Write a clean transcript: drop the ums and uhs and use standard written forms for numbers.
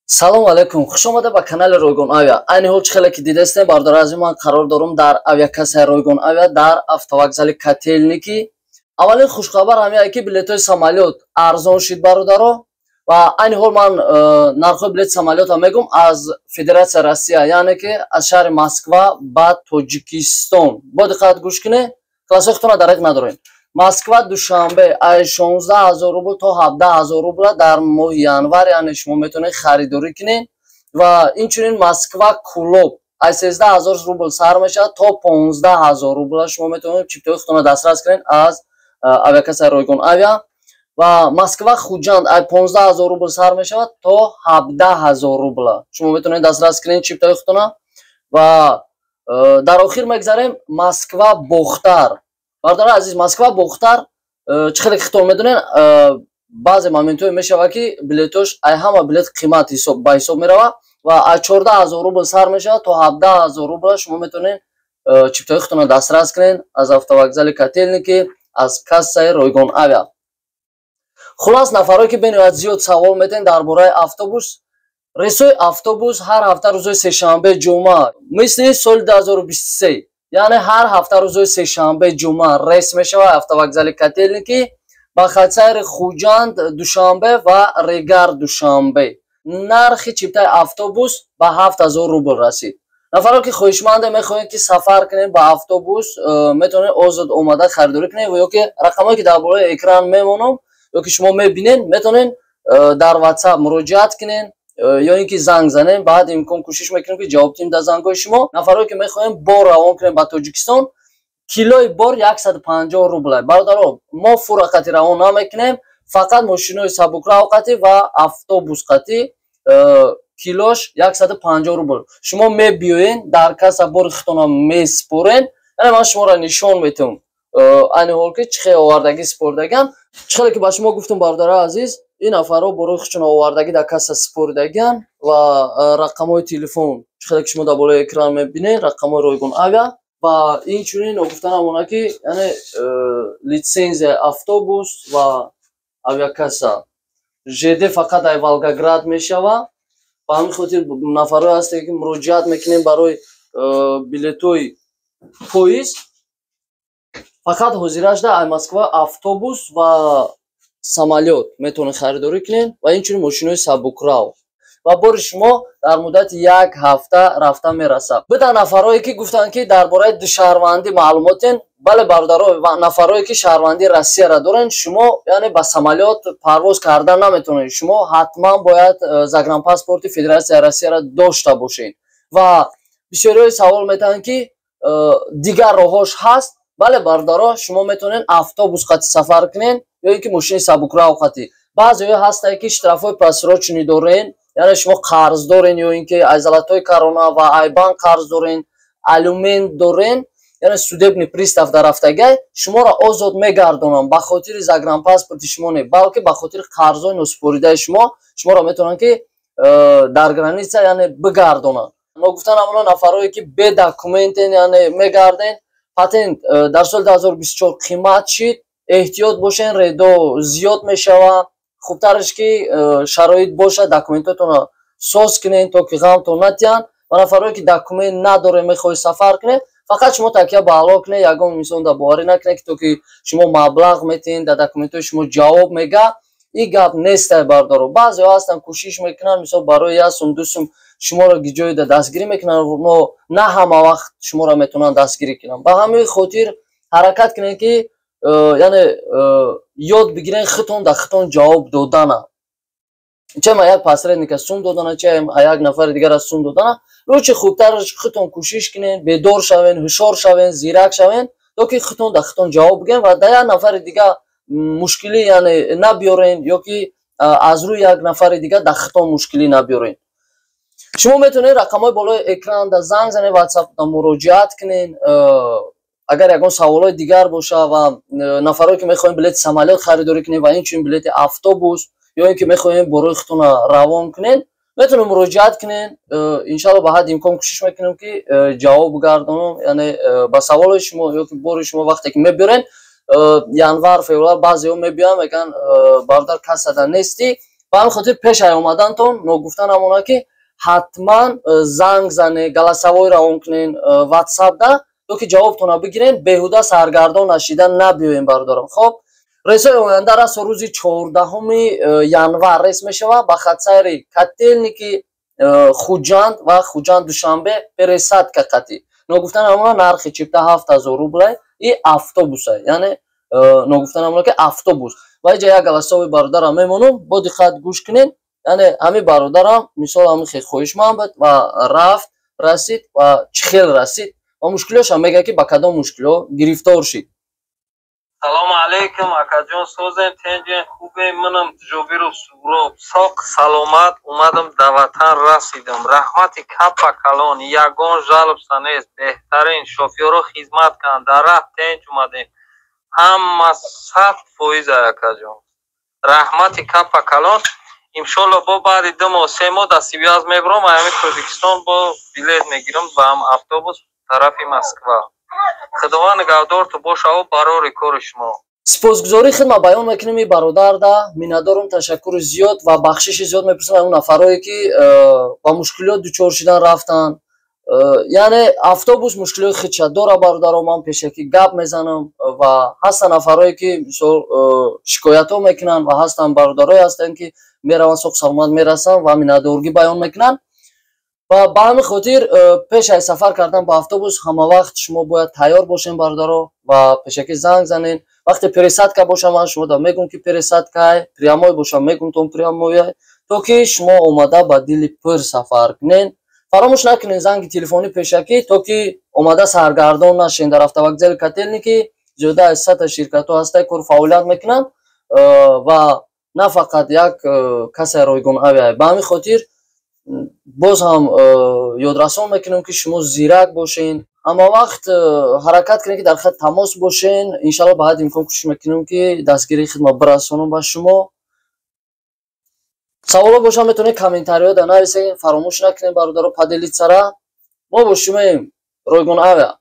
салом алайкум, хуш омада ба канали Ройгон Авиа. Айни ҳол чӣ хеле ки дидастем, бардор азим ман қарор дорум дар авиакассаи Ройгон Авиа дар автовокзали Котельники. Аввалин хушхабар ҳамин ки билетҳои самолёт арзон шид бародаро ва айни ҳол ман нархҳои билети самолёта мегум аз Федератсия Россия, яъне ки аз шаҳри Москва ба Тоҷикистон. Бо диққат гӯш кине, классҳоятона дарек надорем. Москва душанбе аз 16000 рубл то 17000 рубл дар моҳи январ, яъне шумо метавонед харидорӣ кунед ва инчунин Москва клуб аз 13000 рубл сар мешавад то 15000 рубл шумо метавонед чиптои худтона дастрас кунед аз авиакассаи Ройгон Авиа ва Москва хуҷанд аз 15000 рубл сар мешавад то 17000 рубл шумо метавонед дастрас кунед чиптои худтона ва дар охир мегзарем Москва Бохтар. Бардор азиз, Москва Бохтар чӣ хеле ки худтон медонед, баъзе моментҳое мешавад ки билетош ай ҳама билет қимат ба ҳисоб меравад ва аз 14000 рубл сар мешавад то 17000 рубл шумо метавонед чиптои худтона дастрас кунед аз автовокзали Котельники, аз кассаи Ройгон Авиа. Хулос, нафарое ки бениҳоят зиёд савол метен дар бораи автобус. Рейсҳои автобус ҳар ҳафта рӯзои сешанбе ҷумъа мисли соли 2023, яъне ҳар ҳафта рӯзои сешанбе ҷумъа рейс мешавад автовокзали Котельники ба хатсайри Хуҷанд душанбе ва Регар душанбе. Нархи чиптаи автобус ба 7000 рубл расид. Нафаро ки хоҳишманде мехоҳед ки сафар кунед ба автобус, метавонед озод омада харидорӣ кунед ва ё ки рақамҳое ки дар бораи экран мемонам ё ки шумо мебинед, метавонед дар WhatsApp муроҷиат кунед ё ин ки занг занем. Ба ҳадди имкон кӯшиш мекунем ки ҷавоб диҳем дар зангҳои шумо. Нафаро ки мехоҳем бор равон кунем ба Тоҷикистон, килои бор 150 рубл аст. Бародаро, мо фурақати равон намекунем, фақат мошинои сабукрав қати ва автобус қати килош 150 рубл. Шумо мебиёен дар касса бори худтона меспорен, яъне ман шуморо нишон метавам айни ҳол ки чӣ хеле овардагӣ спордаган. Чӣ хеле ки ба шумо гуфтам бардора азиз, ин нафарҳо борои худшона овардагӣ дар касса спордаган ва рақамҳои телефон чӣ хеле ки шумо дар болои экран мебинед, рақамҳои Ройгон Авиа ва инчунин гуфтанам она ки яъне литсензияи автобус ва авиакасса ЖД фақат ай Волгоград мешавад. Ба ҳамин хотир нафарҳое ҳастед ки муроҷиат мекунем барои билетҳои поезд, фақат ҳозира шуда ай Москва автобус ва самолёт метавонед харидорӣ кунед ва инчунин мошинои сабукрав ва бори шумо дар муддати 1 ҳафта рафта мерасад. Бида нафарое ки гуфтанд ки дар бораи душаҳрвандӣ маълумотен, бале бародаро, нафарое ки шаҳрвандии Россияро доранд, шумо яъне ба самолёт парвоз кардан наметавонед. Шумо ҳатман бояд загранпаспорти Федератсияи Россияро дошта бошед ва бисёриҳое савол метавонанд ки дигар роҳҳош ҳаст. Бале бародаро, шумо метавонед автобус қати сафар кунед ё ин ки мошини сабукрав қати. Баъзеҳое ҳастанд ки штрафҳои просроченӣ дорен, яъне шумо қарз дорен ё ин ки аз золотои корона ва айбанк қарз дорен, алимент дорен, яъне судебный пристав дар рафтагай шуморо озод мегардонанд ба хотири загранпаспорти шумо не, балки ба хотири қарзҳои носупоридаи шуморо метавонанд ки дар граница яъне бигардонанд. Мо гуфтанам оно нафарое ки бе документен яъне мегарден. Патент дар соли 2024 қимат шид, эҳтиёт бошен, редо зиёд мешавад. хубтараш ки шароит боша документотона соз кунед то ки ғамтон натиҳанд ва нафарое ки документ надоре мехоҳед сафар кунед, фақат шумо такя ба Аллоҳ кунед, ягон инсон дар боварӣ накунед ки то ки шумо маблағ метиҳед, дар документҳои шумо ҷавоб мегӯяд. Ин гап нестай бародаро. баъзеҳо ҳастанд кӯшиш мекунанд, мисол барои 1 сум 2 сум шуморо ҷоида дастгирӣ мекунанд, но на ҳама вақт шуморо метавонанд дастгирӣ кунанд. Ба ҳамин хотир ҳаракат кунед ки яъне ёд бигирен худтон дар худтон ҷавоб додана. че ма як посредника сум додана, че як нафари дигара сум додана. рӯчи хубтараш худтон кӯшиш кунед, бедор шавен, ҳушёр шавен, зирак шавен, то ки худтон дар худтон ҷавоб бигирен ва дар як нафари дига мушкилӣ яъне набиёрен ё ки аз рӯи як нафари дига дар худтон мушкилӣ набиёрен. шумо метавонед рақамҳои болои экран занг занед, WhatsApp муроҷиат кунед. агар ягон саволҳои дигар боша ва нафарое ки мехоҳем билети самолёт харидорӣ кунед ва инчунин билети автобус ё ин ки мехоҳем борои худтона равон кунед, метавонед муроҷиат кунед. иншалло ба ҳадди имкон кӯшиш мекунем ки ҷавоб гардонам, яъне ба саволҳои шумо ё ки бори шумо вақте ки мебиёрен январ, феврал баъзеҳо мебиёнд мегӯянд бародар кассада нестӣ, ба ҳамин хотир пеш ай омадантон ногуфтан ҳамона ки ҳатман занг зане галасавой равон кунен ватсапда то ки ҷавобтона бигирен беҳуда саргардон нашида набиёем бародарам. Хоб рейсои оянда расо рӯзи 14 январ рейс мешавад ба хатсайри котельники хуҷанд ва хуҷанд душанбе пересадка қатӣ ногуфтан ҳамона нархи чипта 7000 рублай и автобуса яъне ногуфтан ҳамона ки автобус ва иҷа як галасови бародарам мемонум бо диққат гӯш кунед яъне ҳами бародарам мисол ҳами хел хоҳишманд буд ва рафт расид ва чӣ хел расид ва мушкилошам мега ки ба кадом мушкило гирифтор шид. Салом алейкум акаҷон созем тенҷен хубем манам ҷобиру суроб соқ саломат умадам да ватан расидам раҳмати капа калон ягон жалб санест беҳтарин шофёро хизмат кан дар раҳ тенҷ умадем ҳама 100% акаҷон раҳмати капа калон иншолло бо баъди 2 моҳ 3 моҳ дастивяз мебурам аями Тобикистон бо билет мегирам ба ҳам автобус тарафи Москва. Худованд нигаҳдорту бошао барори кори шумо. сипосгузорӣ хидмат баён мекунем и бародарда миннатдорум ташаккури зиёд ва бахшиши зиёд мепурсам он нафарое ки ба мушкилот дучор шидан рафтан яъне автобус мушкилои худша дора бародаро ман пешакӣ гап мезанам ва ҳастан нафарое ки мисол шикоятҳо мекунанд ва ҳастан бародарое ҳастанд ки мераванд соқ саломат мерасанд ва миннатдоргӣ баён мекунанд ва ба ҳамин хотир пеш аз сафар кардан ба автобус ҳама вақт шумо бояд тайёр бошем бародаро ва пешакӣ занг занен вақте пересадка бошам ман шумо да мегӯм ки пересадкаи прямой бошам мегӯм тон прямояй то ки шумо омада ба дили пир сафар кунен фаромӯш накунен занги телефонӣ пешакӣ то ки омада саргардон нашен дар автовокзали котельники зиёда аз 100 ширкатҳо ҳастаи кор фаъолият мекунанд ва на фақат як касе ройгон авиа ба ҳамин хотир боз ҳам ёдрасон мекунем ки шумо зирак бошен ҳама вақт ҳаракат кунед ки дар хат тамос бошен иншалло ба ҳадди имкон кӯшиш мекунем ки дастгирии хидмат бирасонам ба шумо. саволо бошад метавонед комментариҳода нависед фаромӯш накунед бародаро паделитсара мо бо шумоем ройгон авиа.